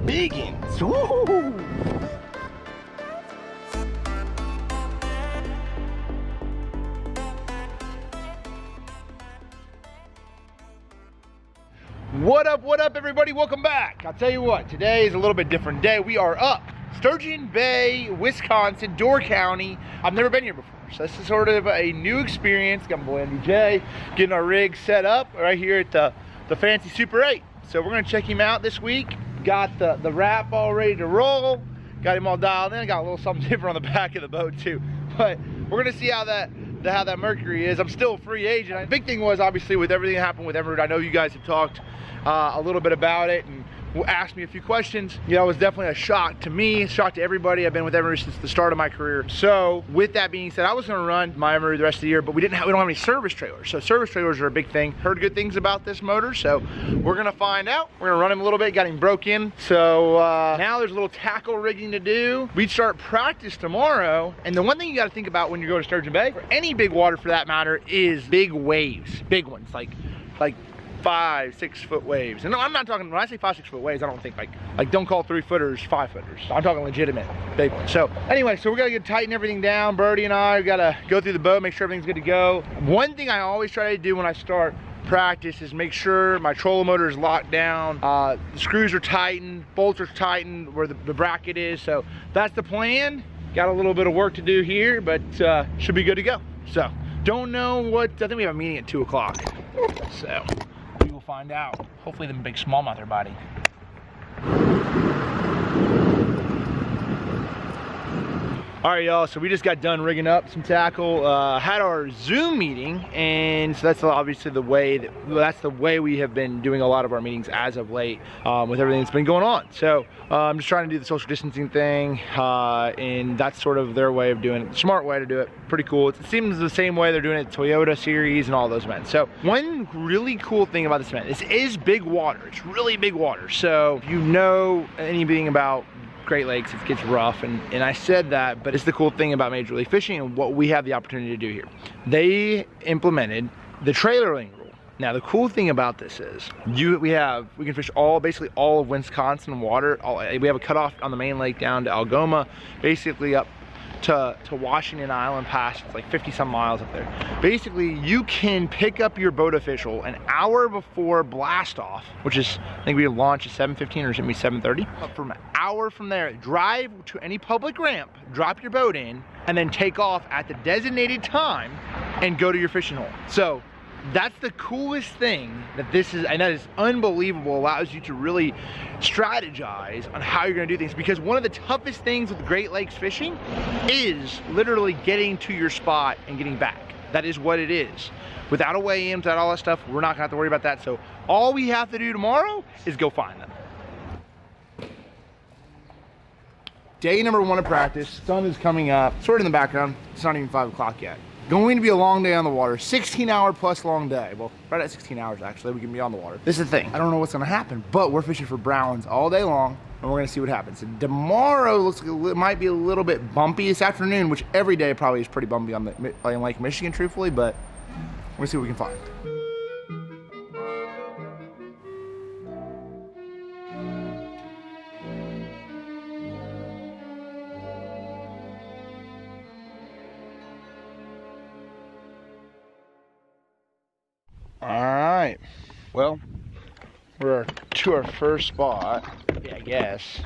Biggins. Woo! What up, everybody? Welcome back. I'll tell you what, today is a little bit different day. We are up Sturgeon Bay, Wisconsin, Door County. I've never been here before, so this is sort of a new experience. Got my boy Andy J, getting our rig set up right here at the fancy Super 8. So we're gonna check him out this week. Got the wrap all ready to roll. Got him all dialed in. Got a little something different on the back of the boat too. But we're gonna see how that Mercury is. I'm still a free agent. The big thing was obviously with everything that happened with Emerald. I know you guys have talked a little bit about it and asked me a few questions. You know, it was definitely a shock to me, a shock to everybody. I've been with Emerald since the start of my career. So with that being said, I was going to run my Emerald the rest of the year, but we don't have any service trailers. So service trailers are a big thing. Heard good things about this motor, so we're going to find out. We're going to run him a little bit. Got him broke in. So now there's a little tackle rigging to do. We start practice tomorrow. And the one thing you got to think about when you go to Sturgeon Bay, or any big water for that matter, is big waves. Big ones, like 5-6 foot waves. And no, I'm not talking, when I say 5-6 foot waves, I don't think like don't call 3-footers 5-footers. I'm talking legitimate big ones. So anyway, so we're gonna tighten everything down. Brody and I gotta go through the boat, make sure everything's good to go. One thing I always try to do when I start practice is make sure my trolling motor is locked down, the screws are tightened, bolts are tightened where the bracket is. So that's the plan. Got a little bit of work to do here, but should be good to go. So don't know what, I think we have a meeting at 2 o'clock. So we will find out. Hopefully the big smallmouth are biting. All right, y'all, so we just got done rigging up some tackle, had our Zoom meeting, and so that's obviously the way we have been doing a lot of our meetings as of late, with everything that's been going on. So I'm just trying to do the social distancing thing, and that's sort of their way of doing it, smart way to do it. Pretty cool. It seems the same way they're doing it at Toyota Series and all those events. So one really cool thing about this event, this is big water. It's really big water. So if you know anything about Great Lakes, it gets rough, and I said that, but it's the cool thing about Major League Fishing and what we have the opportunity to do here. They implemented the trailerling rule. Now the cool thing about this is we can fish basically all of Wisconsin water. We have a cutoff on the main lake down to Algoma, basically up to Washington Island past, it's like 50 some miles up there. Basically, you can pick up your boat official an hour before blast off, which is, I think we launch at 7:15 or maybe 7:30. From an hour from there, drive to any public ramp, drop your boat in, and then take off at the designated time and go to your fishing hole. So that's the coolest thing that this is, and that is unbelievable. Allows you to really strategize on how you're gonna do things, because one of the toughest things with Great Lakes fishing is literally getting to your spot and getting back. That is what it is. Without a weigh-in, without all that stuff, we're not gonna have to worry about that. So all we have to do tomorrow is go find them. Day number 1 of practice, sun is coming up, sort of in the background. It's not even 5 o'clock yet. Going to be a long day on the water, 16-hour plus long day. Well, right at 16 hours actually, we can be on the water. This is the thing, I don't know what's gonna happen, but we're fishing for browns all day long, and we're gonna see what happens. And tomorrow looks like it might be a little bit bumpy this afternoon, which every day probably is pretty bumpy on Lake Michigan, truthfully, but we're gonna see what we can find. Alright, well, we're to our first spot, yeah, I guess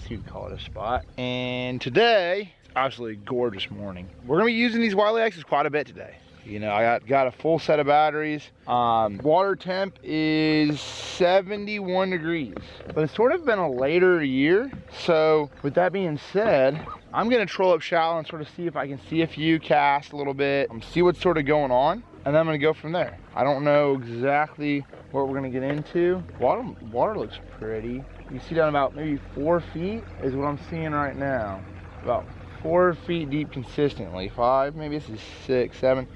you could call it a spot. And today, it's absolutely gorgeous morning. We're gonna be using these Wiley X's quite a bit today. You know, I got a full set of batteries. Water temp is 71 degrees, but it's sort of been a later year. So with that being said, I'm gonna troll up shallow and sort of see if I can see a few casts a little bit, see what's sort of going on, and then I'm gonna go from there. I don't know exactly what we're gonna get into. Water looks pretty. You see down about maybe 4 feet is what I'm seeing right now. About 4 feet deep consistently. 5, maybe this is 6, 7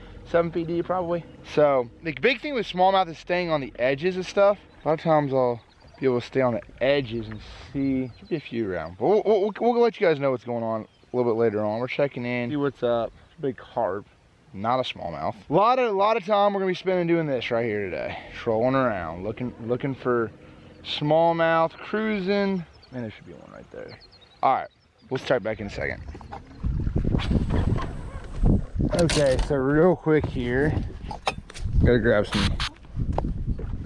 feet deep probably. So the big thing with smallmouth is staying on the edges of stuff. A lot of times I'll be able to stay on the edges and see. Should be a few around. But we'll let you guys know what's going on a little bit later on. We're checking in, see what's up. Big carp, not a smallmouth. A lot of time we're gonna be spending doing this right here today. Trolling around, looking for Smallmouth cruising. Man, there should be one right there. All right, we'll start back in a second. Okay, so real quick here, gotta grab some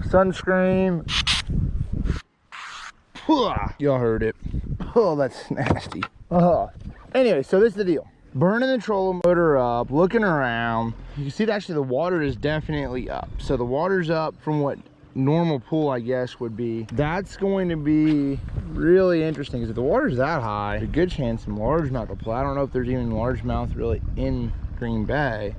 sunscreen. Y'all heard it. Oh, that's nasty. Anyway, so this is the deal. Burning the trolling motor up, looking around. You can see that actually the water is definitely up. So the water's up from what normal pool, I guess, would be. That's going to be really interesting because if the water's that high, there's a good chance some largemouth will play. I don't know if there's even largemouth really in Green Bay.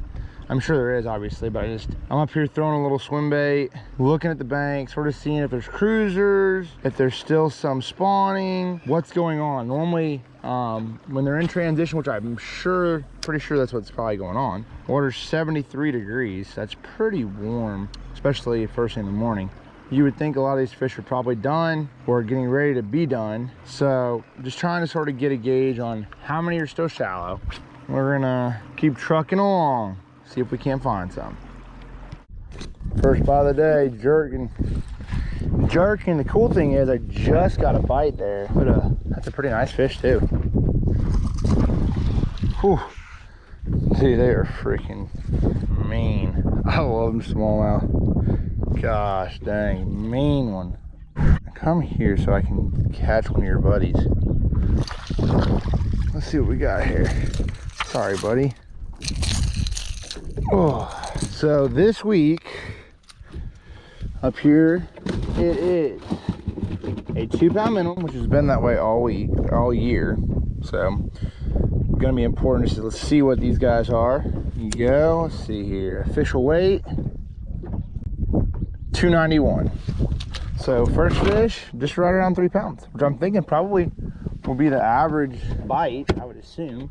I'm sure there is, obviously, but I'm up here throwing a little swim bait, looking at the bank, sort of seeing if there's cruisers, if there's still some spawning, what's going on. Normally, when they're in transition, which I'm pretty sure that's what's probably going on, water's 73 degrees. That's pretty warm, especially first thing in the morning. You would think a lot of these fish are probably done or getting ready to be done. So just trying to sort of get a gauge on how many are still shallow. We're gonna keep trucking along. See if we can't find some. First bite of the day, jerking. The cool thing is I just got a bite there. But that's a pretty nice fish too. Whew. See, they are freaking mean. I love them smallmouth. Gosh dang, mean one. Come here so I can catch one of your buddies. Let's see what we got here. Sorry, buddy. Oh, so this week up here it is a 2-pound minimum, which has been that way all year. So gonna be important just to see what these guys are. Here you go. Let's see here. Official weight 291. So first fish just right around 3 pounds, which I'm thinking probably will be the average bite, I would assume.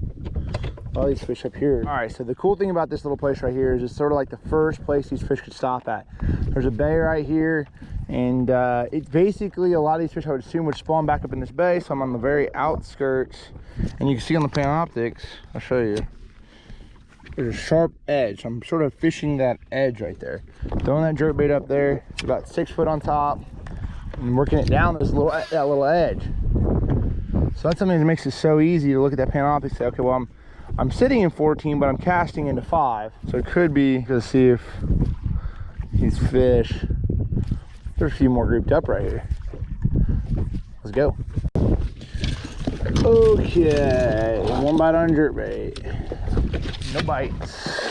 All these fish up here. All right, so the cool thing about this little place right here is it's sort of like the first place these fish could stop at. There's a bay right here, and it's basically a lot of these fish I would assume would spawn back up in this bay. So I'm on the very outskirts, and you can see on the Panoptics, I'll show you, there's a sharp edge. I'm sort of fishing that edge right there. Throwing that jerk bait up there, it's about 6 foot on top, and working it down that little edge. So that's something that makes it so easy to look at that Panoptic and say, okay, well, I'm sitting in 14, but I'm casting into 5. So it could be to see if these fish, there's a few more grouped up right here. Let's go. Okay, 1 bite on jerkbait. No bites.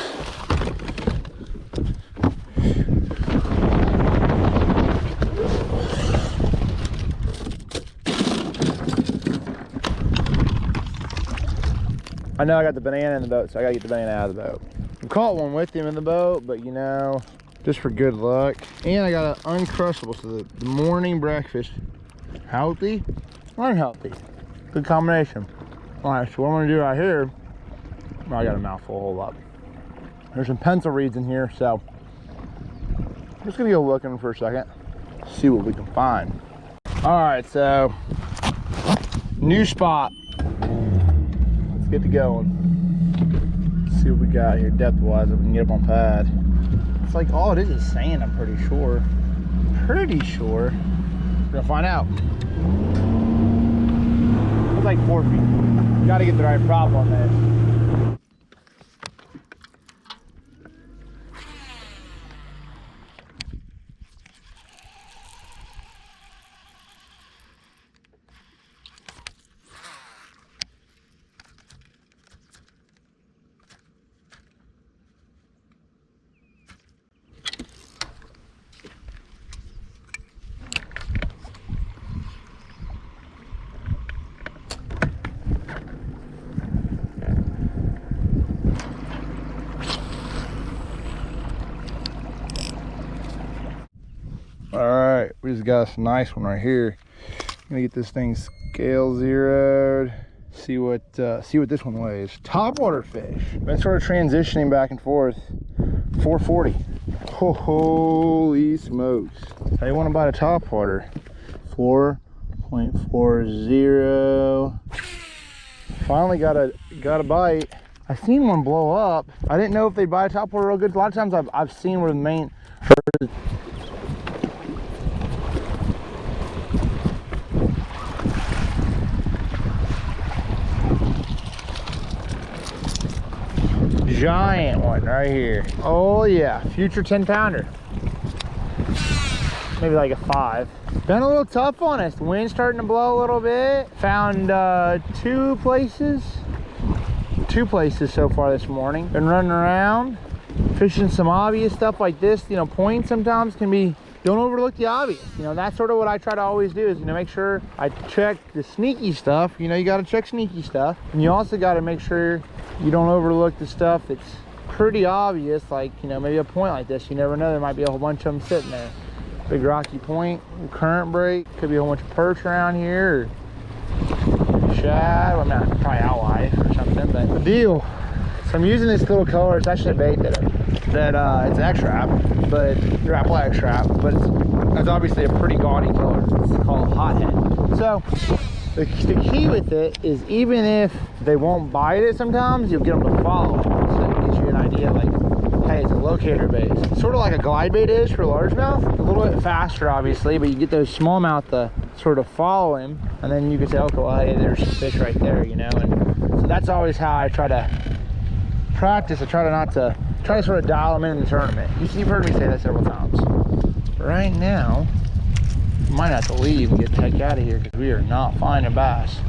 I know I got the banana in the boat, so I gotta get the banana out of the boat. I caught one with him in the boat, but you know, just for good luck. And I got an uncrustable, so the morning breakfast, healthy, unhealthy. Good combination. All right, so what I'm gonna do right here, I got a mouthful, hold up. There's some pencil reeds in here, so I'm just gonna go looking for a second, see what we can find. All right, so new spot. Get to going. Let's see what we got here depth wise if we can get up on pad. It's like all it is sand, I'm pretty sure. We're gonna find out. It's like 4 feet. You gotta get the right prop on this. All right, we just got a nice one right here. I'm gonna get this thing scale zeroed. See what this one weighs. Topwater fish. Been sort of transitioning back and forth. 440. Holy smokes! How you want to bite a topwater? 4.40. Finally got a bite. I seen one blow up. I didn't know if they bite a topwater real good. A lot of times I've seen where the main. giant one right here. Oh yeah, future 10-pounder. Maybe like a 5. Been a little tough on us. The wind's starting to blow a little bit. Found two places so far this morning. Been running around, fishing some obvious stuff like this. You know, points sometimes can be, don't overlook the obvious. You know, that's sort of what I try to always do is, you know, make sure I check the sneaky stuff. You know, you got to check sneaky stuff. And you also got to make sure you don't overlook the stuff that's pretty obvious, like, you know, maybe a point like this. You never know, there might be a whole bunch of them sitting there. Big rocky point, current break, could be a whole bunch of perch around here, or shad, well, not probably outlife or something, but the deal. So I'm using this little color. It's actually a bait that it's X-Trap, but Rapple X-Trap, but it's obviously a pretty gaudy color. It's called Hothead. So the key with it is, even if they won't bite it sometimes, you'll get them to follow. So it gives you an idea, like, hey, it's a locator bait. Sort of like a glide bait is for largemouth. A little bit faster, obviously, but you get those smallmouth to sort of follow him, and then you can say, okay, well, hey, there's some fish right there, you know. And so that's always how I try to practice. I try to sort of dial them in the tournament. You've heard me say that several times. But right now, I might have to leave and get the heck out of here because we are not finding bass.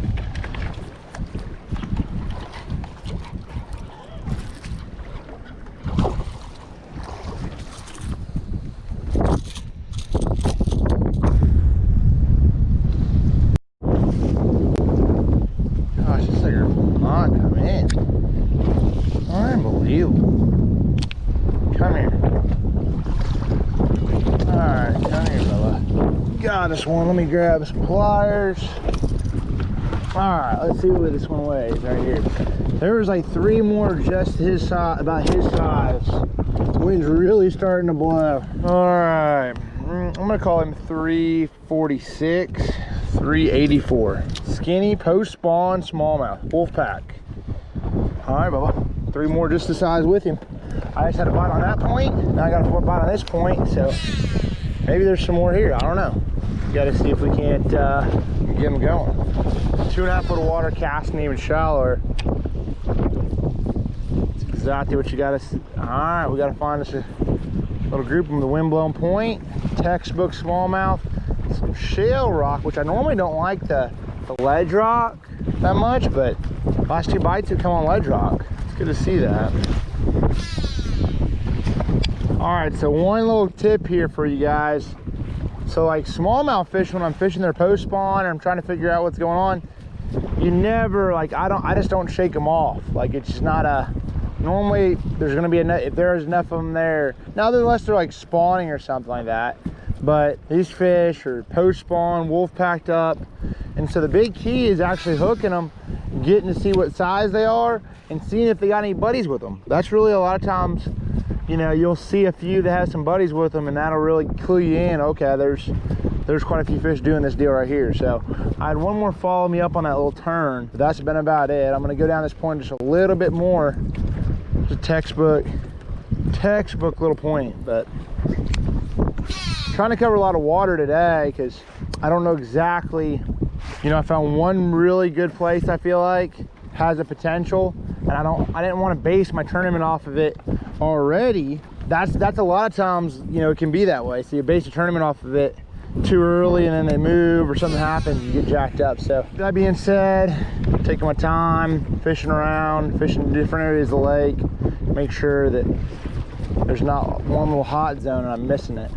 This one, let me grab some pliers. All right, let's see what this one weighs right here. There was like 3 more just his size, about his size. Wind's really starting to blow. All right, I'm gonna call him 346, 384. Skinny post spawn smallmouth, wolf pack. All right, Bubba, 3 more just the size with him. I just had a bite on that point, now I got a bite on this point, so maybe there's some more here, I don't know. Got to see if we can't get them going. 2.5 foot of water, casting even shallower. That's exactly what you got to. All right, we got to find us a little group from the wind-blown point, textbook smallmouth, some shale rock, which I normally don't like the ledge rock that much, but last 2 bites have come on ledge rock. It's good to see that. All right, so one little tip here for you guys. So like smallmouth fish, when I'm fishing their post spawn or I'm trying to figure out what's going on, you never, like, I just don't shake them off. Like, it's just not a, normally there's gonna be enough, if there's enough of them there, now unless they're like spawning or something like that, but these fish are post spawn, wolf packed up. And so the big key is actually hooking them, getting to see what size they are and seeing if they got any buddies with them. That's really a lot of times, you know, you'll see a few that have some buddies with them, and that'll really clue you in. Okay, there's quite a few fish doing this deal right here. So I had one more follow me up on that little turn, but that's been about it. I'm gonna go down this point just a little bit more. It's a textbook little point, but trying to cover a lot of water today because I don't know exactly, you know, I found one really good place I feel like has a potential, and I didn't want to base my tournament off of it already. That's a lot of times, you know, it can be that way. So you base your tournament off of it too early and then they move or something happens, you get jacked up. So that being said, taking my time, fishing around, fishing different areas of the lake, make sure that there's not one little hot zone and I'm missing it.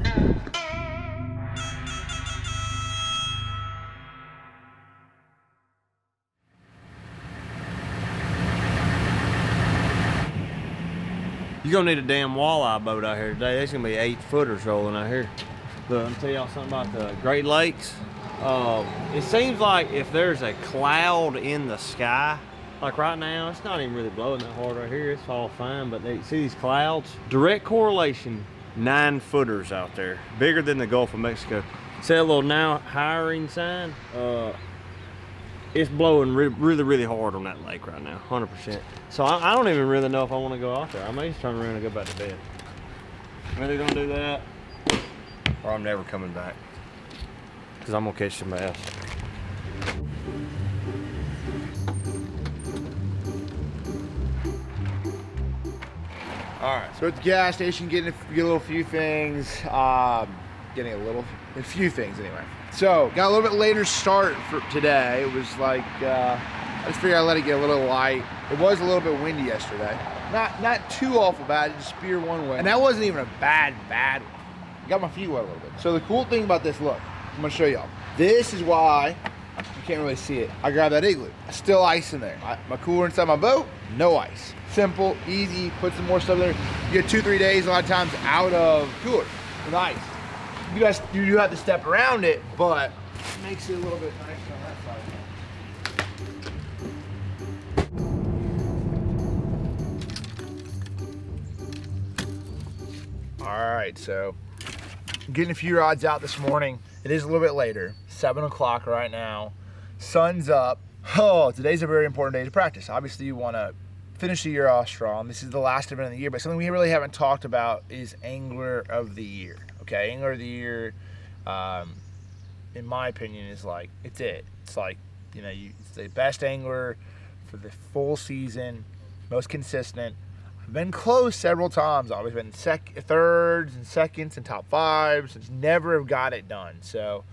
You're gonna need a damn walleye boat out here today. There's gonna be 8 footers rolling out here. Look, I'm tell y'all something about the Great Lakes. It seems like if there's a cloud in the sky, like right now, it's not even really blowing that hard right here. It's all fine, but you see these clouds? Direct correlation, 9 footers out there, bigger than the Gulf of Mexico. See that little now hiring sign? It's blowing really hard on that lake right now, 100%. So I don't even really know if I want to go out there. I may just turn around and go back to bed. I'm either gonna do that, or I'm never coming back, because I'm gonna catch some bass. All right, so at the gas station, get a little few things. Getting a few things anyway. So got a little bit later start for today. It was like I just figured I'd let it get a little light. It was a little bit windy yesterday. Not too awful bad. It just speared one way, and that wasn't even a bad one. Got my feet wet a little bit. So the cool thing about this, look, I'm gonna show y'all. This is why you can't really see it. I grabbed that igloo. Still ice in there. My cooler inside my boat, no ice. Simple, easy. Put some more stuff there. You get 2-3 days a lot of times out of cooler with ice. You have to step around it, but it makes it a little bit nicer on that side. All right, so getting a few rods out this morning. It is a little bit later, 7 o'clock right now. Sun's up. Oh, today's a very important day to practice. Obviously, you want to finish the year off strong. This is the last event of the year, but something we really haven't talked about is Angler of the Year. Okay, Angler of the Year, in my opinion, is like, it's it. It's like, you know, it's the best angler for the full season, most consistent. I've been close several times. I've always been thirds and seconds and top fives. Just never have got it done. So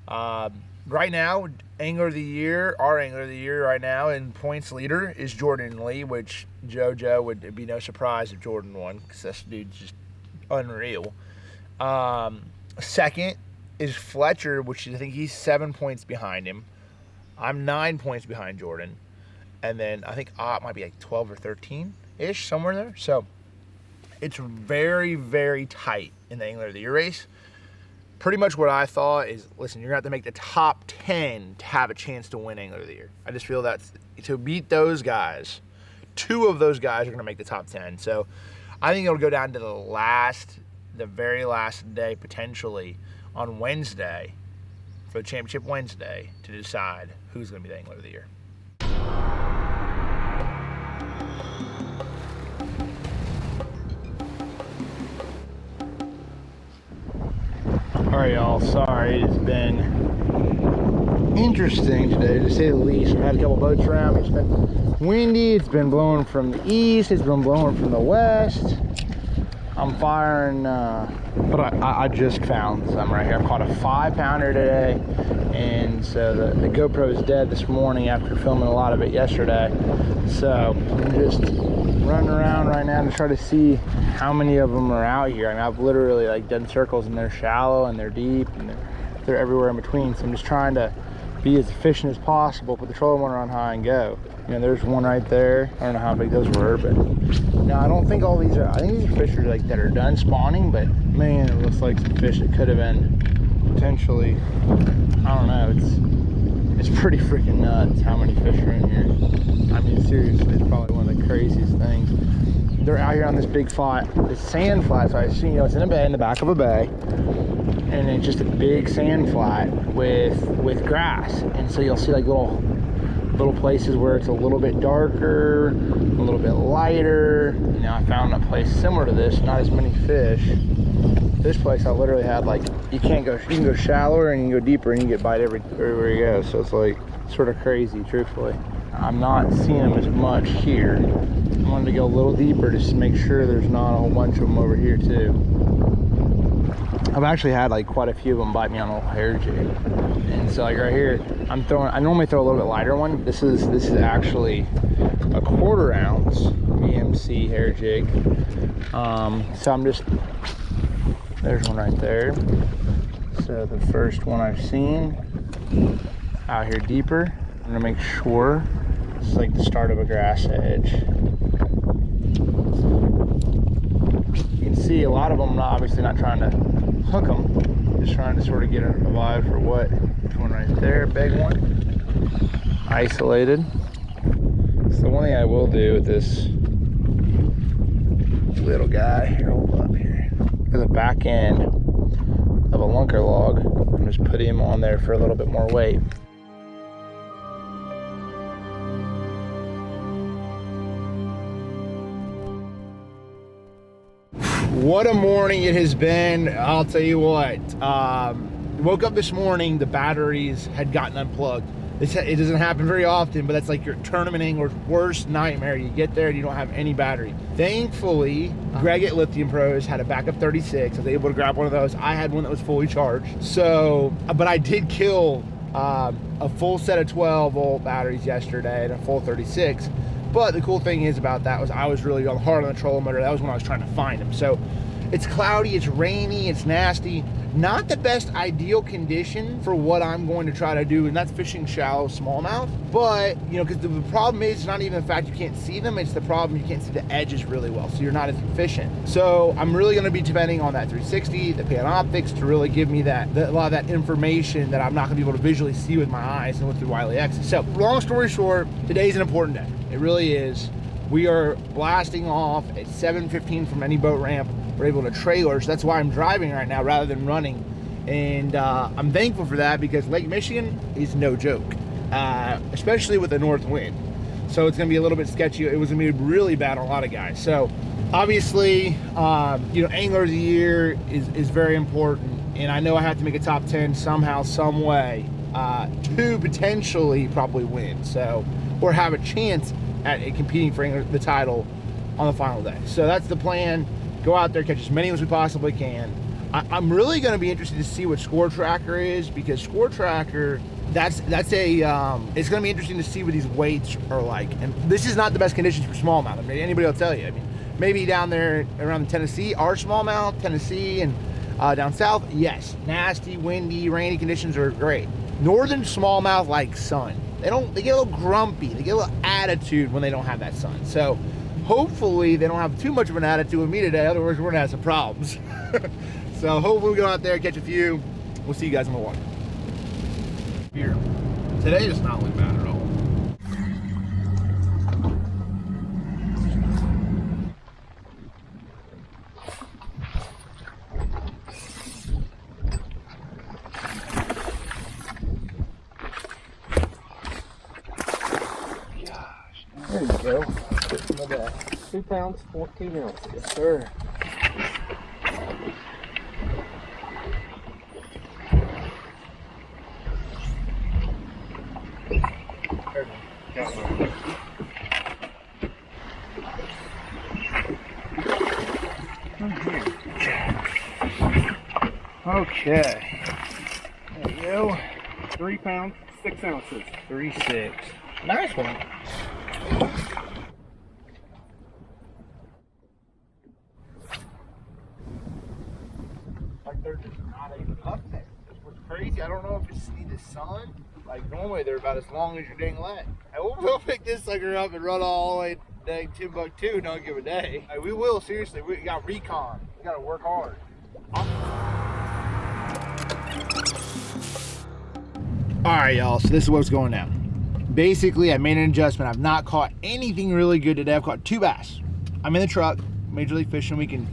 right now, Angler of the Year, our Angler of the Year right now, and points leader is Jordan Lee, which JoJo would be no surprise if Jordan won, because this dude's just unreal. Second is Fletcher, which I think he's 7 points behind him. I'm 9 points behind Jordan. And then I think Ott might be like 12 or 13-ish, somewhere there. So it's very, very tight in the Angler of the Year race. Pretty much what I thought is, listen, you're going to have to make the top 10 to have a chance to win Angler of the Year. I just feel that to beat those guys, 2 of those guys are going to make the top 10. So I think it'll go down to the very last day, potentially, on Wednesday, for the championship Wednesday, to decide who's going to be the Angler of the Year. All right, y'all, sorry, it's been interesting today, to say the least. I've had a couple boats around. It's been windy, it's been blowing from the east, it's been blowing from the west. I'm firing, but I just found some right here. I caught a 5-pounder today, and so the GoPro is dead this morning after filming a lot of it yesterday. So I'm just running around right now to try to see how many of them are out here. I mean, I've literally like done circles, and they're shallow and they're deep and they're everywhere in between. So I'm just trying to be as efficient as possible, put the trolling motor on high and go. You know, there's one right there. I don't know how big those were, but no, I don't think all these are. I think these are fish like that are done spawning, but man, it looks like some fish that could have been potentially. I don't know. It's pretty freaking nuts how many fish are in here. I mean, seriously, it's probably one of the craziest things. They're out here on this big flat, this sand flat. So I see, you know, it's in a bay, in the back of a bay, and it's just a big sand flat with grass, and so you'll see like little places where it's a little bit darker, a little bit lighter. You know, I found a place similar to this, not as many fish. This place I literally had like, you can go shallower and you can go deeper and you get bite everywhere you go. So it's like sort of crazy, truthfully. I'm not seeing them as much here. I wanted to go a little deeper just to make sure there's not a whole bunch of them over here too. I've actually had like quite a few of them bite me on a little hair jig. And so like right here, I normally throw a little bit lighter one. This is actually a 1/4 ounce BMC hair jig. So I'm just, there's one right there. So the first one I've seen out here deeper. I'm gonna make sure this is like the start of a grass edge. You can see a lot of them obviously not trying to hook them, just trying to sort of get a vibe for what. There's one right there, big one, isolated. So the one thing I will do with this little guy, here, hold up here, is the back end of a lunker log, and just put him on there for a little bit more weight. What a morning it has been. I'll tell you what, woke up this morning, the batteries had gotten unplugged. It doesn't happen very often, but that's like your tournamenting or worst nightmare. You get there and you don't have any battery. Thankfully, Greg at Lithium Pros had a backup 36. I was able to grab one of those. I had one that was fully charged. So, but I did kill a full set of 12-volt batteries yesterday and a full 36. But the cool thing is about that was I was really going hard on the trolling motor. That was when I was trying to find them. So it's cloudy, it's rainy, it's nasty. Not the best ideal condition for what I'm going to try to do, and that's fishing shallow smallmouth. But, you know, because the problem is not even the fact you can't see them, it's the problem you can't see the edges really well, so you're not as efficient. So I'm really going to be depending on that 360, the Panoptics, to really give me a lot of that information that I'm not going to be able to visually see with my eyes and look through Wiley X's. So long story short, today's an important day. It really is. We are blasting off at 7:15 from any boat ramp. We're able to trailer, so that's why I'm driving right now rather than running. And I'm thankful for that because Lake Michigan is no joke, especially with the north wind. So it's gonna be a little bit sketchy. It was gonna be really bad on a lot of guys. So obviously, you know, Angler of the Year is very important. And I know I have to make a top 10 somehow, some way, to potentially probably win. So, or have a chance at competing for the title on the final day. So that's the plan. Go out there, catch as many as we possibly can. I'm really going to be interested to see what Score Tracker is, because Score Tracker, it's going to be interesting to see what these weights are like. And this is not the best conditions for smallmouth. I mean, anybody will tell you. I mean, maybe down there around Tennessee, our smallmouth, Tennessee, and down south, yes, nasty, windy, rainy conditions are great. Northern smallmouth like sun. They get a little grumpy. They get a little attitude when they don't have that sun. So hopefully they don't have too much of an attitude with me today, otherwise we're gonna have some problems. So hopefully we go out there, catch a few. We'll see you guys in the water. Here. Today does not look bad at all. There you go. 2 pounds, 14 ounces. Yes, sir. Okay. There you go. 3 pounds, 6 ounces. 3.6. Nice one. Like they're just not even up there. That's what's crazy. I don't know if it's the sun. Like normally they're about as long as your dang leg. And we'll pick this sucker up and run all the way dang Timbuktu. Don't give a day. Like, we will, seriously. We got recon. We gotta work hard. Alright, y'all, so this is what's going down. Basically, I made an adjustment. I've not caught anything really good today. I've caught 2 bass. I'm in the truck, Major League Fishing. We can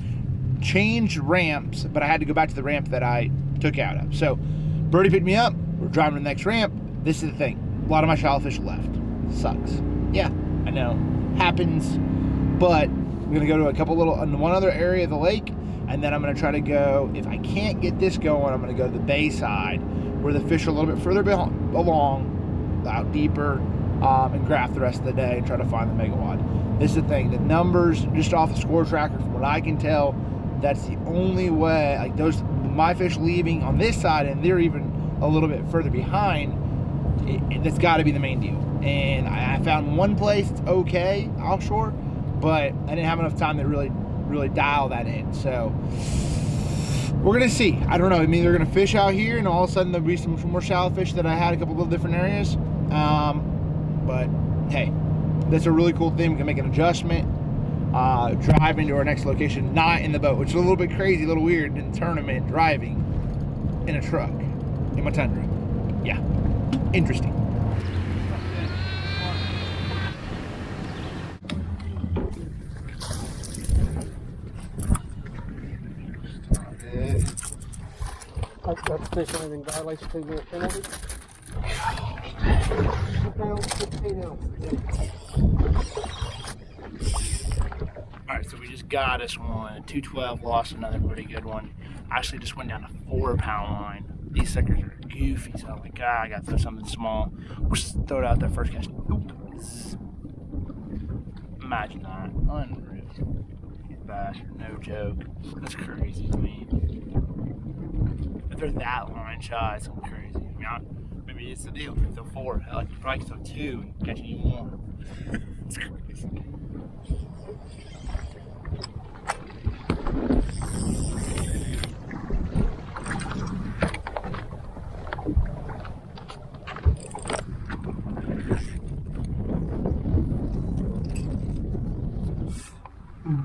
change ramps, but I had to go back to the ramp that I took out of. So, Brody picked me up. We're driving to the next ramp. This is the thing. A lot of my shallow fish left. Sucks. Yeah, I know. Happens. But I'm going to go to a couple one other area of the lake, and then I'm going to try to go, if I can't get this going, I'm going to go to the bay side, where the fish are a little bit further along, out deeper, and graph the rest of the day and try to find the megawad. This is the thing, the numbers just off the Score Tracker, from what I can tell, that's the only way. Like my fish leaving on this side, and they're even a little bit further behind, that's got to be the main deal. And I found one place it's okay offshore, but I didn't have enough time to really dial that in. So we're gonna see. I don't know. I mean, they're gonna fish out here, and all of a sudden there'll be some more shallow fish that I had a couple of different areas. But hey, that's a really cool thing. We can make an adjustment, drive into our next location, not in the boat, which is a little bit crazy, a little weird in the tournament, driving in a truck in my Tundra. Yeah, interesting. That's fish anything violates 2-minute penalty. 2 pounds, 15 ounces. Alright, so we just got us one. 212, lost another pretty good one. Actually just went down a 4-pound line. These suckers are goofy, so I'm like, I gotta throw something small. We'll just throw it out there first cast. Oop. Imagine that. Unreal. These bastards, no joke. That's crazy to me. If they're that line shy, it's something crazy. I mean, maybe it's the deal. If throw 4, hell, you probably throw 2 and catch any more. It's crazy.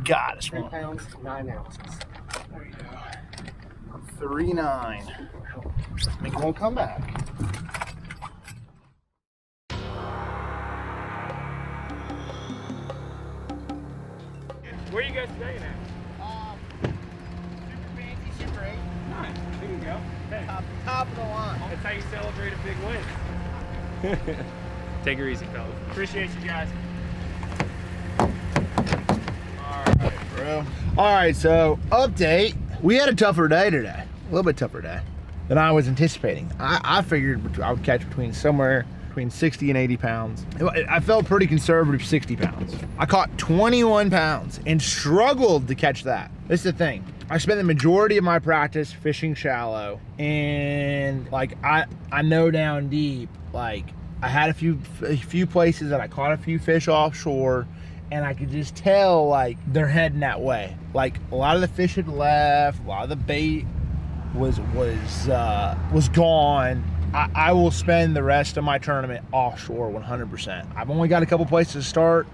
Got us 3 one. pounds, 9 ounces. There you go. 3.9. Make it won't come back. Where are you guys staying at? Super fancy, Super 8. Nice. There you go. Hey, Top of the line. that's how you celebrate a big win. Take her easy, fellas. Appreciate you guys. Bro. All right, so update. We had a tougher day today. A little bit tougher day than I was anticipating. I figured I would catch somewhere between 60 and 80 pounds. I felt pretty conservative, 60 pounds. I caught 21 pounds and struggled to catch that. This is the thing. I spent the majority of my practice fishing shallow, and like I know down deep, like I had a few places that I caught a few fish offshore, and I could just tell like they're heading that way. Like a lot of the fish had left, a lot of the bait was gone. I will spend the rest of my tournament offshore 100%. I've only got a couple places to start,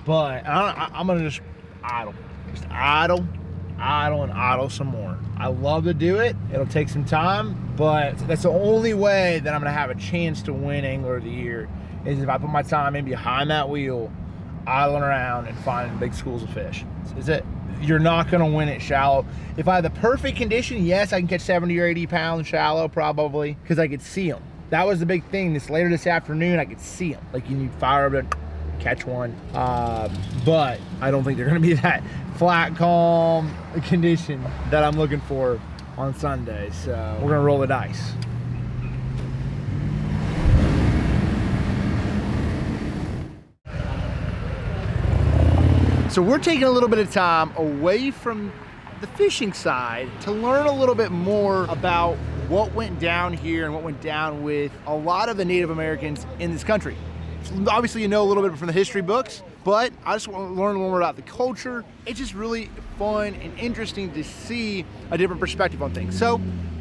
but I'm gonna just idle and idle some more. I love to do it. It'll take some time, but that's the only way that I'm gonna have a chance to win Angler of the Year is if I put my time in behind that wheel, idling around and finding big schools of fish. Is it? You're not gonna win it shallow. If I have the perfect condition, yes, I can catch 70 or 80 pounds shallow probably, because I could see them. That was the big thing. Later this afternoon, I could see them. Like you need fire up and catch one. But I don't think they're gonna be that flat, calm condition that I'm looking for on Sunday. So we're gonna roll the dice. So we're taking a little bit of time away from the fishing side to learn a little bit more about what went down here and what went down with a lot of the Native Americans in this country. So obviously you know a little bit from the history books, but I just want to learn a little more about the culture. It's just really fun and interesting to see a different perspective on things. So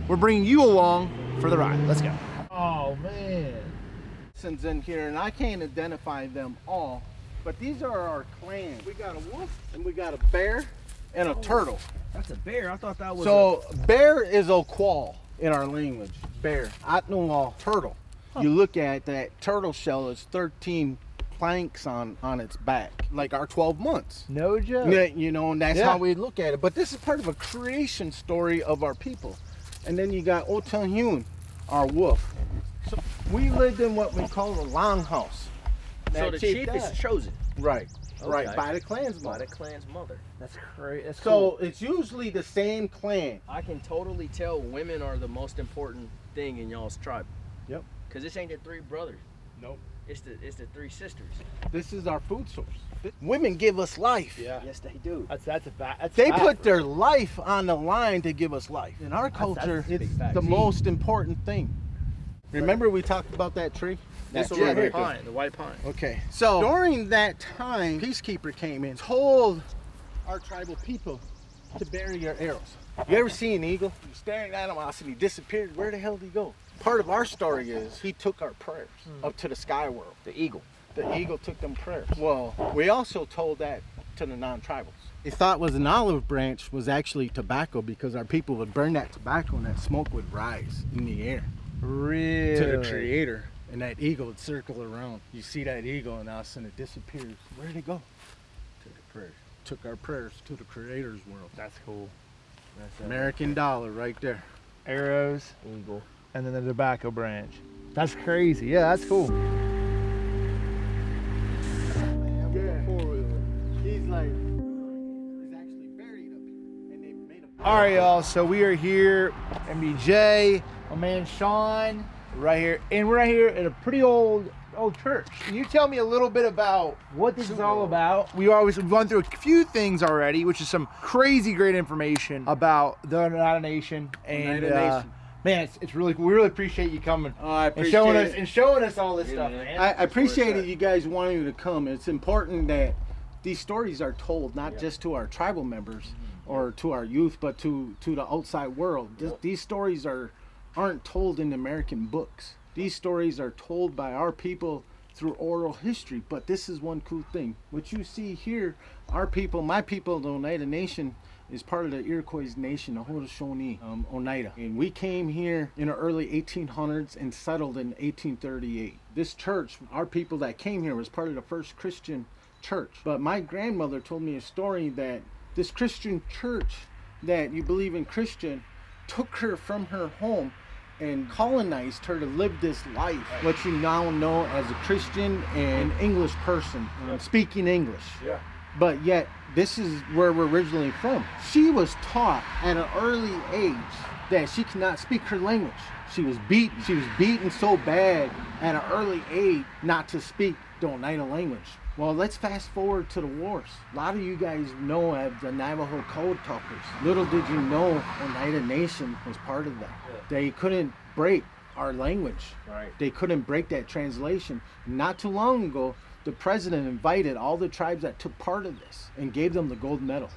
we're bringing you along for the ride. Let's go. Oh man. Since in here, and I can't identify them all, but these are our clans. We got a wolf, and we got a bear, and a turtle. That's a bear. I thought that was So bear is a qual in our language. Bear. Atnual turtle. You look at that turtle shell, is 13 planks on its back, like our 12 months. No joke. Yeah, you know, and that's Yeah. how we look at it. But this is part of a creation story of our people. And then you got Otahyun, our wolf. So we lived in what we call a longhouse. So the chief is chosen. Right, right, Okay. by the clansman. By the clan's mother. That's crazy. That's So cool. it's usually the same clan. I can totally tell women are the most important thing in y'all's tribe. Yep. Cause this ain't the 3 brothers. Nope. It's the 3 sisters. This is our food source. Women give us life. Yeah. Yes, they do. That's a fact. They put their life on the line to give us life. In our culture, that's a big it's fact. the most important thing. Remember we talked about that tree? This That one tree right right here, the white pine. Okay, so during that time, Peacekeeper came in, told our tribal people to bury your arrows. You ever see an eagle? You're staring at him, and he disappeared. Where the hell did he go? Part of our story is he took our prayers up to the sky world. The eagle. The eagle took them prayers. Well, we also told that to the non-tribals. They thought was an olive branch was actually tobacco because our people would burn that tobacco and that smoke would rise in the air Really? to the creator, and that eagle would circle around. You see that eagle and all of a sudden it disappears. Where did it go? To the prayers. Took our prayers to the creator's world. That's cool. That's American dollar right there. arrows, Eagle. and then the tobacco branch. That's crazy. Yeah, that's cool. He's like, he's actually buried up here, and they made a. All right, y'all. So we are here, MBJ, my man Sean, right here. And we're right here at a pretty old church. Can you tell me a little bit about what this is all about? We've gone through a few things already, which is some crazy great information about the Oneida Nation. And man, it's really cool. We really appreciate you coming. Oh, I appreciate and showing us all this stuff, man. I appreciate it, you guys wanting to come. It's important that these stories are told, not just to our tribal members or to our youth, but to the outside world. These stories aren't told in American books. These stories are told by our people through oral history. But this is one cool thing. What you see here, our people, my people, the Oneida Nation, is part of the Iroquois Nation, the Haudenosaunee, Oneida. And we came here in the early 1800s and settled in 1838. This church, our people that came here, was part of the first Christian church. But my grandmother told me a story that this Christian church that you believe in Christian took her from her home and colonized her to live this life, what you now know as a Christian and English person, speaking English. Yeah. But yet, this is where we're originally from. She was taught at an early age that she cannot speak her language. She was beaten. She was beaten so bad at an early age not to speak the Oneida language. Well, let's fast forward to the wars. A lot of you guys know of the Navajo Code Talkers. Little did you know Oneida Nation was part of that. They couldn't break our language. Right. They couldn't break that translation. Not too long ago, the president invited all the tribes that took part of this and gave them the gold medal.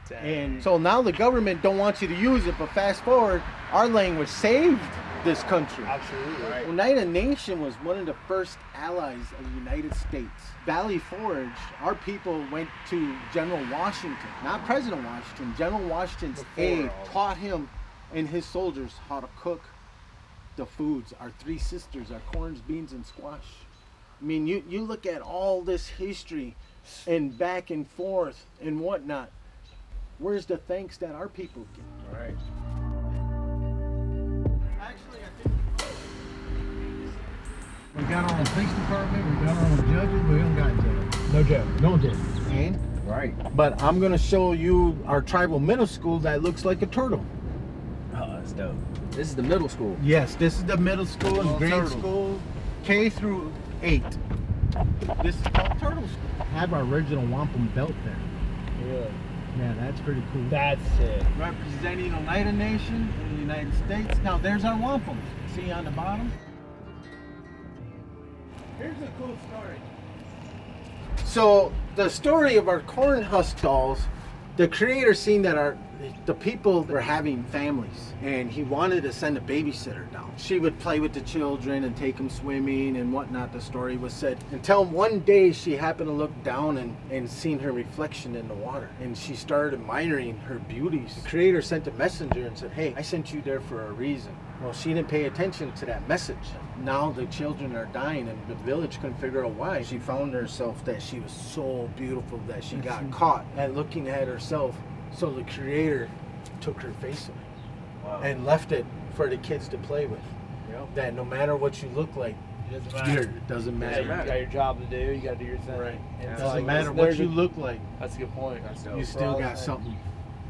Dang. And so now the government don't want you to use it, but fast forward, our language saved this country. Absolutely. Right. Oneida Nation was one of the first allies of the United States. Valley Forge, our people went to General Washington, not President Washington, General Washington's aide taught him and his soldiers how to cook the foods, our three sisters, our corns, beans, and squash. I mean, you look at all this history and back and forth and whatnot. Where's the thanks that our people get? Right. Actually, I think we got our own police department, we got our own judges, we don't got judges. No judge. No judge. and Right. but I'm gonna show you our tribal middle school that looks like a turtle. Oh, that's dope. This is the middle school. Yes, this is the middle school and grade turtle. school, K through 8. This is called turtle school. Have our original wampum belt there. Yeah. Yeah, that's pretty cool. That's it. Representing Oneida Nation in the United States. Now there's our wampums. See on the bottom? Here's a cool story. So the story of our corn husk dolls, the creator seen that the people were having families and he wanted to send a babysitter down. She would play with the children and take them swimming and whatnot, the story was said. Until one day she happened to look down and seen her reflection in the water. And she started admiring her beauties. The creator sent a messenger and said, hey, I sent you there for a reason. Well, she didn't pay attention to that message. Now the children are dying and the village couldn't figure out why. She found herself that she was so beautiful that she got caught at looking at herself. So the creator took her face away and left it for the kids to play with. Yep. That no matter what you look like, It doesn't matter. it doesn't Yeah, matter. you got your job to do. You got to do your thing. Right. And It it's doesn't like, matter there's what a- you look like. That's a good point. That's dope. You still got something.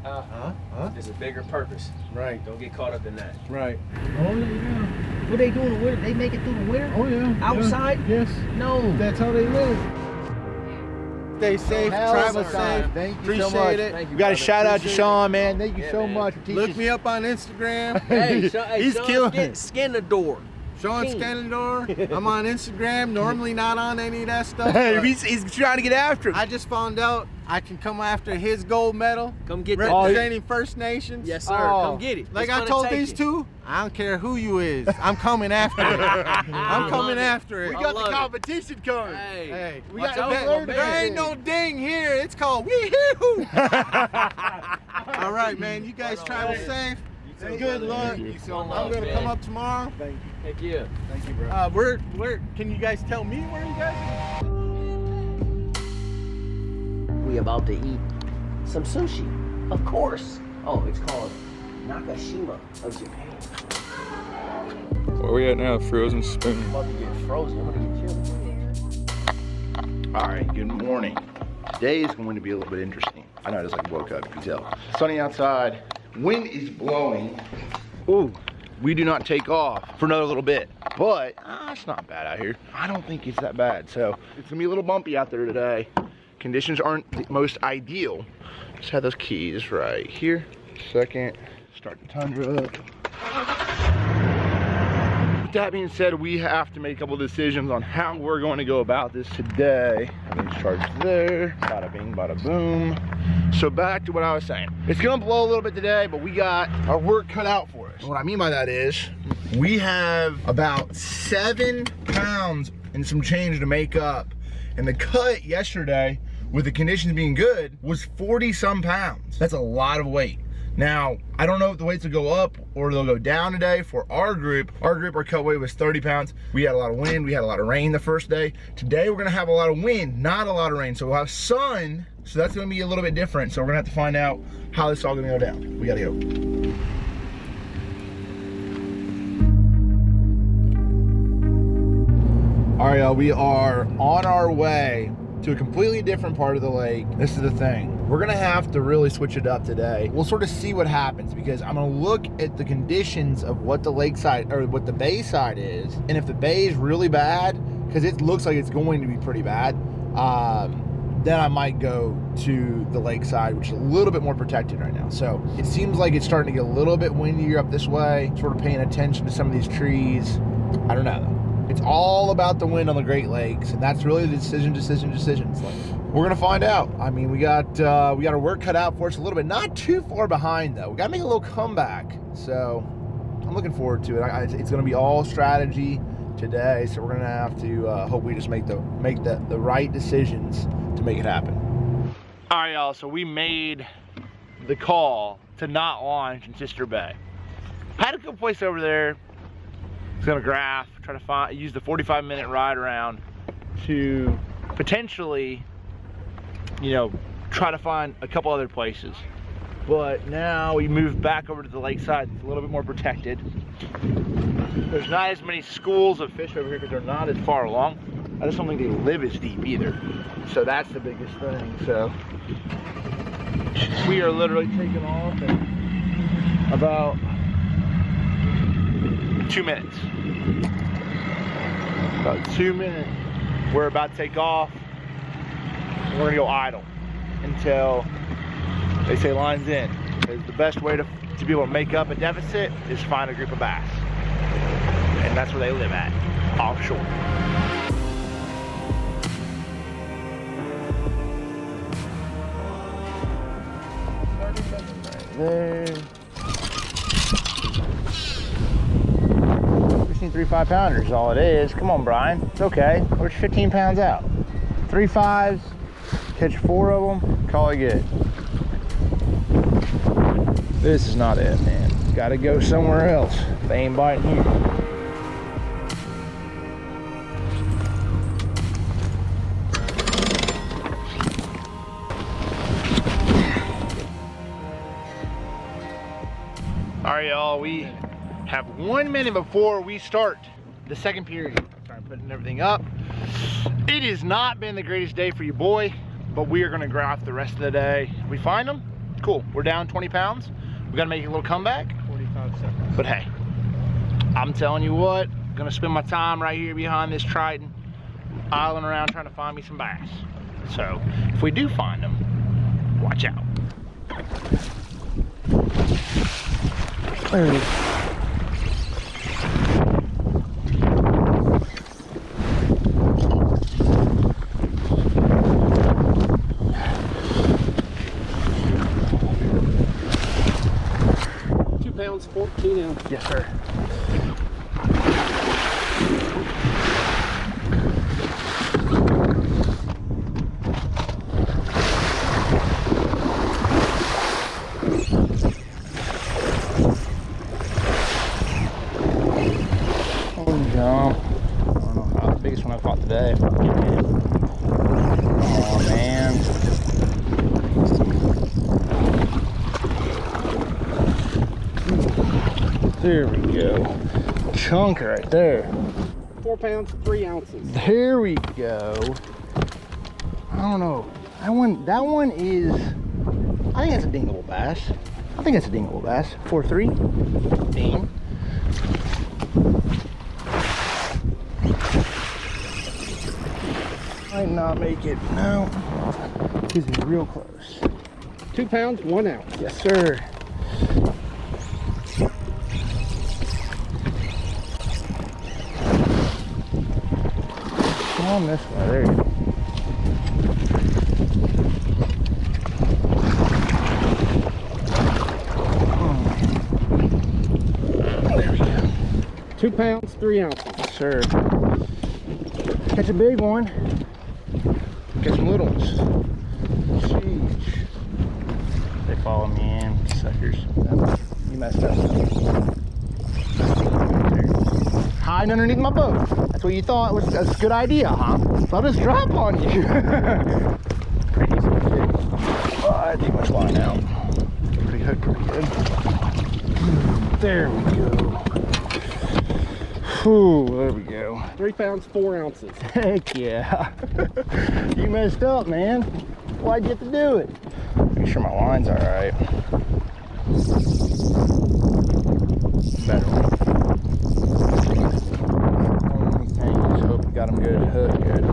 Huh? There's a bigger purpose. Right. Don't get caught up in that. Right. Oh yeah. What they do in the winter? They make it through the winter? Oh yeah. Outside? Yeah. Yes. No. That's how they live. Stay safe, travel safe. Thank you Appreciate so much. it. Thank you, We got a brother. shout out to Appreciate Sean, man. Thank you Yeah, so man. much for teaching Look us. me up on Instagram. Hey, He's Sean, killing it. skin the door. Sean King. Scannador. I'm on Instagram. Normally not on any of that stuff. Hey, but he's trying to get after it. I just found out I can come after his gold medal. Come get that. Representing First Nations. Yes, sir. Oh. Come get it. Like It's I gonna told take these it. two, I don't care who you is. I'm coming after it. I'm coming after it. We I got the love it. competition coming. Hey. Hey, We Watch got out, to my learn man. there ain't no ding here. It's called wee-hoo. All right, man. You guys travel safe. too, Good brother. luck. Thank you so I'm much, gonna man. come up tomorrow. Heck yeah. Thank you, bro. Where can you guys tell me where you guys are? We about to eat some sushi, of course. Oh, it's called Nakashima of Japan. Where we at now? Frozen spoon. I'm about to get frozen. I'm gonna get chili. All right, good morning. Today is going to be a little bit interesting. I know I just like woke up, you can tell. Sunny outside, wind is blowing. Ooh, we do not take off for another little bit. But it's not bad out here. I don't think it's that bad. So it's gonna be a little bumpy out there today. Conditions aren't the most ideal. Just have those keys right here. Second, start the tundra up. With that being said, we have to make a couple decisions on how we're going to go about this today. I'm gonna charge there, bada bing, bada boom. So back to what I was saying. It's gonna blow a little bit today, but we got our work cut out for us. And what I mean by that is, we have about 7 pounds and some change to make up. And the cut yesterday, with the conditions being good, was 40 some pounds. That's a lot of weight. Now, I don't know if the weights will go up or they'll go down today for our group. Our cut weight was 30 pounds. We had a lot of wind, we had a lot of rain the first day. Today, we're gonna have a lot of wind, not a lot of rain. So we'll have sun, so that's gonna be a little bit different. So we're gonna have to find out how this is all gonna go down. We gotta go. All right, y'all, we are on our way to a completely different part of the lake. This is the thing. We're gonna have to really switch it up today. We'll sort of see what happens because I'm gonna look at the conditions of what the lakeside or what the bay side is. And if the bay is really bad, because it looks like it's going to be pretty bad, then I might go to the lakeside, which is a little bit more protected right now. So it seems like it's starting to get a little bit windier up this way, sort of paying attention to some of these trees. I don't know though. It's all about the wind on the Great Lakes, and that's really the decisions. Like, we're gonna find out. I mean, we got our work cut out for us a little bit. Not too far behind though. We gotta make a little comeback. So I'm looking forward to it. It's gonna be all strategy today. So we're gonna have to hope we just make the right decisions to make it happen. All right, y'all. So we made the call to not launch in Sister Bay. Had a good place over there. It's gonna graph, try to use the 45-minute ride around to potentially, try to find a couple other places. But now we move back over to the lakeside. It's a little bit more protected. There's not as many schools of fish over here because they're not as far along. I just don't think they live as deep either. So that's the biggest thing. So we are literally taking off in about 2 minutes. About 2 minutes. We're about to take off. We're gonna go idle until they say line's in. Because the best way to be able to make up a deficit is find a group of bass. And that's where they live at, offshore. Right there. 3 5-pounders is all it is. Come on, Brian. It's okay. We're 15 pounds out. 3 5s, catch 4 of them, call it good. This is not it, man. Gotta go somewhere else. They ain't biting here. All right, y'all, we have 1 minute before we start the second period. Starting putting everything up. It has not been the greatest day for you, boy, but we are gonna graph the rest of the day. If we find them, cool. We're down 20 pounds. We gotta make a little comeback. 45 seconds. But hey, I'm telling you what, I'm gonna spend my time right here behind this Triton, idling around trying to find me some bass. So if we do find them, watch out. There it is. 2 pounds, 14 ounces. Yes, sir. Today. Oh man. There we go. Chunk right there. 4 pounds, 3 ounces. There we go. I don't know. That one is, I think that's a dingable bass. 4-3. Ding. Might not make it. No. He's real close. 2 pounds, 1 ounce. Yes, sir. Come on this way. There you go. There we go. 2 pounds, 3 ounces. Yes, sir. Catch a big one. Catch some little ones. Sheesh. They follow me in, suckers. You messed up. Hiding underneath my boat. That's what you thought was a good idea, huh? So I'll just drop on you. Crazy shit. Oh, I had too much line out. Pretty hooked pretty good. There we go. Whew, there we go. 3 pounds, 4 ounces. Heck yeah. You messed up, man. Why'd you have to do it? Make sure my line's all right. Better one. Just hope you got them good. Hook good.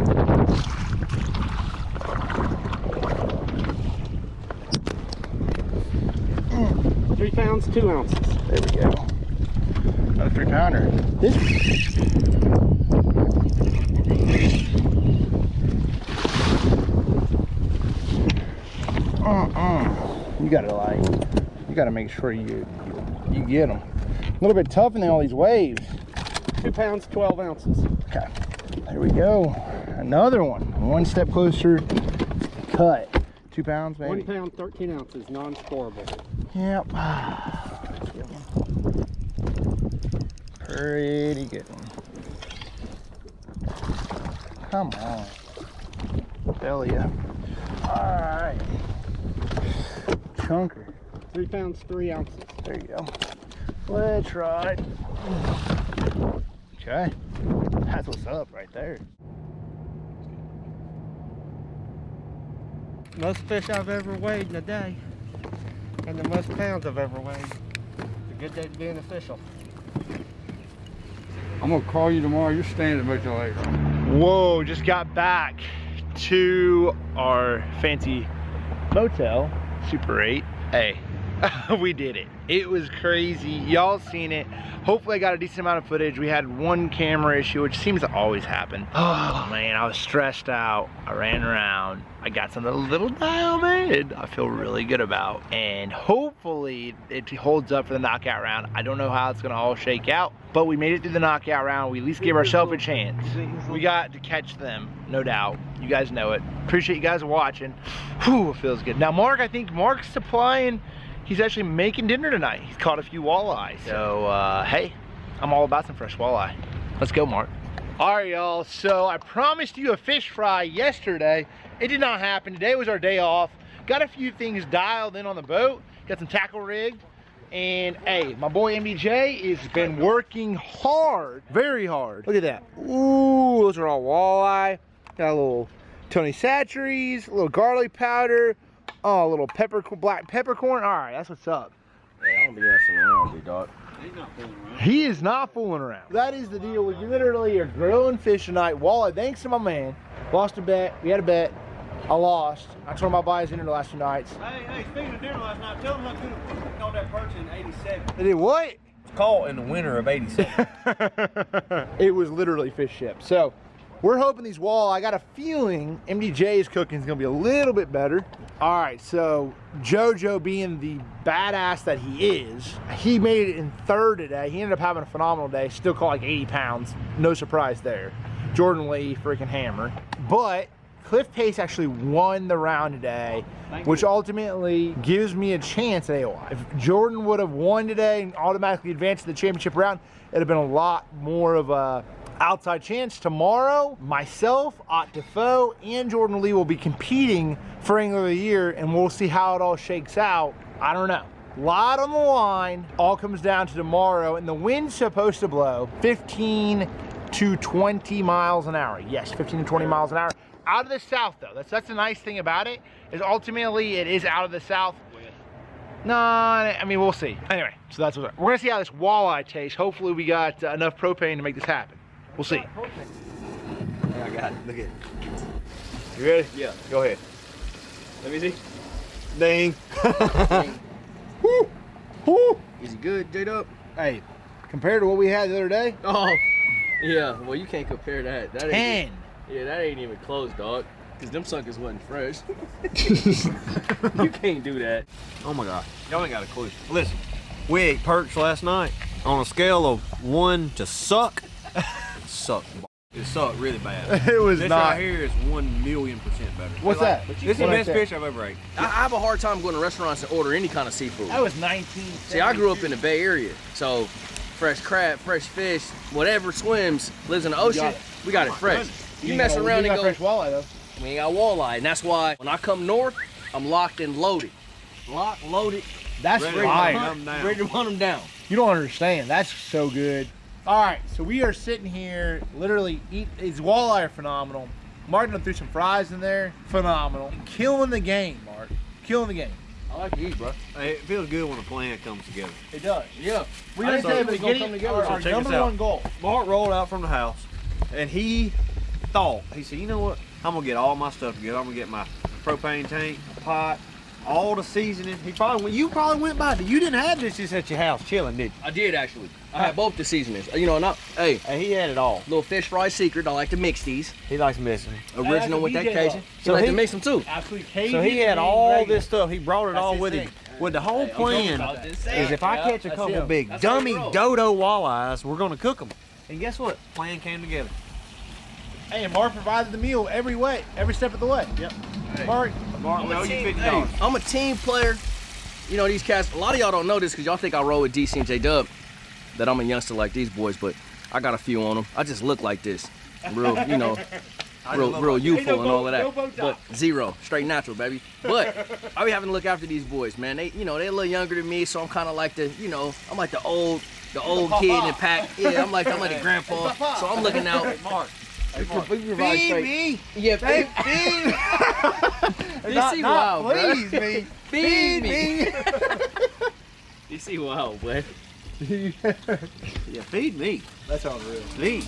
Mm. 3 pounds, 2 ounces. There we go. Another 3 pounder. This. You gotta make sure you get them. A little bit tough in all these waves. 2 pounds, 12 ounces. Okay, there we go. Another one. One step closer. Cut. 2 pounds, maybe. 1 pound, 13 ounces, non-scoreable. Yep. Pretty good one. Come on. Hell yeah. Alright. Chunker. 3 pounds, 3 ounces. There you go. Let's ride. Okay. That's what's up right there. Most fish I've ever weighed in a day. And the most pounds I've ever weighed. It's a good day to be an official. I'm gonna call you tomorrow. You're standing with you later. Whoa, just got back to our fancy motel, Super 8. Hey, we did it. It was crazy. Y'all seen it. Hopefully I got a decent amount of footage. We had one camera issue, which seems to always happen. Oh man, I was stressed out. I ran around. I got something a little dial made. I feel really good about. And hopefully it holds up for the knockout round. I don't know how it's gonna all shake out, but we made it through the knockout round. We at least gave ourselves a chance. We got to catch them, no doubt. You guys know it. Appreciate you guys watching. Whew, it feels good. Now Mark, I think Mark's supplying, he's actually making dinner tonight. He's caught a few walleyes. So, hey, I'm all about some fresh walleye. Let's go, Mark. All right, y'all. So I promised you a fish fry yesterday. It did not happen. Today was our day off. Got a few things dialed in on the boat. Got some tackle rigged. And hey, my boy MBJ has been working hard, very hard. Look at that. Ooh, those are all walleye. Got a little Tony Satcheries, a little garlic powder. Oh, a little black peppercorn. All right, that's what's up. Hey, I don't be messing around, B-Dog. He's not fooling around. He is not fooling around. That is the deal. We literally are grilling fish tonight. Walleye, thanks to my man. Lost a bet. We had a bet. I lost. I told him I'll buy his dinner the last 2 nights. Hey, speaking of dinner last night, tell them I caught that perch in 87. They did what? It's caught in the winter of 87. It was literally fish ship. So we're hoping these walleye, I got a feeling MDJ's cooking is gonna be a little bit better. All right, so JoJo being the badass that he is, he made it in 3rd today. He ended up having a phenomenal day. Still caught like 80 pounds. No surprise there. Jordan Lee, freaking hammer. But Cliff Pace actually won the round today, which ultimately gives me a chance at AOI. If Jordan would have won today and automatically advanced to the championship round, it'd have been a lot more of a outside chance. Tomorrow, myself, Ott Defoe, and Jordan Lee will be competing for Angler of the Year, and we'll see how it all shakes out. I don't know. A lot on the line. All comes down to tomorrow, and the wind's supposed to blow 15 to 20 miles an hour. Yes, 15 to 20 miles an hour. Out of the south, though. That's the nice thing about it, is ultimately it is out of the south. No, I mean, we'll see. Anyway, so that's what we're gonna see how this walleye tastes. Hopefully we got enough propane to make this happen. We'll see. I got it. Look at it. You ready? Yeah. Go ahead. Let me see. Ding. Woo! Woo! Is he good, J-Dub? Hey, compared to what we had the other day, Oh, yeah. Well, you can't compare that. That ain't. 10. Yeah, that ain't even close, dog. Cause them suckers wasn't fresh. You can't do that. Oh my God. Y'all ain't got a clue. Listen, we ate perch last night. On a scale of 1 to suck, it sucked. It sucked really bad. It was this not. right here is 1,000,000% better. What's that? This is the best fish I've ever ate. I have a hard time going to restaurants and order any kind of seafood. That was 19. See, I grew up in the Bay Area, so fresh crab, fresh fish, whatever swims, lives in the ocean, we got it fresh. You mess around and go, fresh walleye though. we ain't got walleye, and that's why when I come north, I'm locked and loaded. Locked, loaded, That's Ready to fire. hunt 'em down. ready to hunt them down. You don't understand. That's so good. All right, so we are sitting here, literally his walleye are phenomenal. Mark done threw some fries in there, phenomenal. Killing the game, Mark. Killing the game. I like these, bro. Hey, it feels good when a plan comes together. It does. Yeah. We I didn't didn't say think it was it was gonna come getting together. our check this number out. one goal. Mark rolled out from the house, and he said, you know what? I'm gonna get all my stuff together. I'm gonna get my propane tank, pot, all the seasoning. You probably went by. You didn't have this just at your house chilling, did you? I did actually. I had both the seasonings. You know, hey, And he had it all. little fish fry secret. I like to mix these. He likes missing. Original with that BJ Cajun. love. You So like he- to mix them too. Absolutely. So he had all this stuff. He brought it That's all his with thing. him. With the whole plan is if I catch a that's couple him. big That's how we dummy roll. dodo walleyes, we're gonna cook them. And guess what? Plan came together. Hey, and Mark provided the meal every step of the way. Yep. Mark, Mark, I'm a no, you team- $50. hey, I'm a team player. You know, these cats, a lot of y'all don't know this because y'all think I roll with DC and J-Dub, that I'm a youngster like these boys, but I got a few on them. I just look like this. Real, you know, real youthful and all of that. But zero, straight natural, baby. But I be having to look after these boys, man. They, you know, they're a little younger than me, so I'm kind of like the, you know, I'm like the old kid in the pack. Yeah, I'm like the grandpa. So I'm looking out. Mark. We provide straight. Yeah, feed. DC wild, bro. please me. Feed me. DC wild, boy. Yeah, feed me. That's unreal. Feed.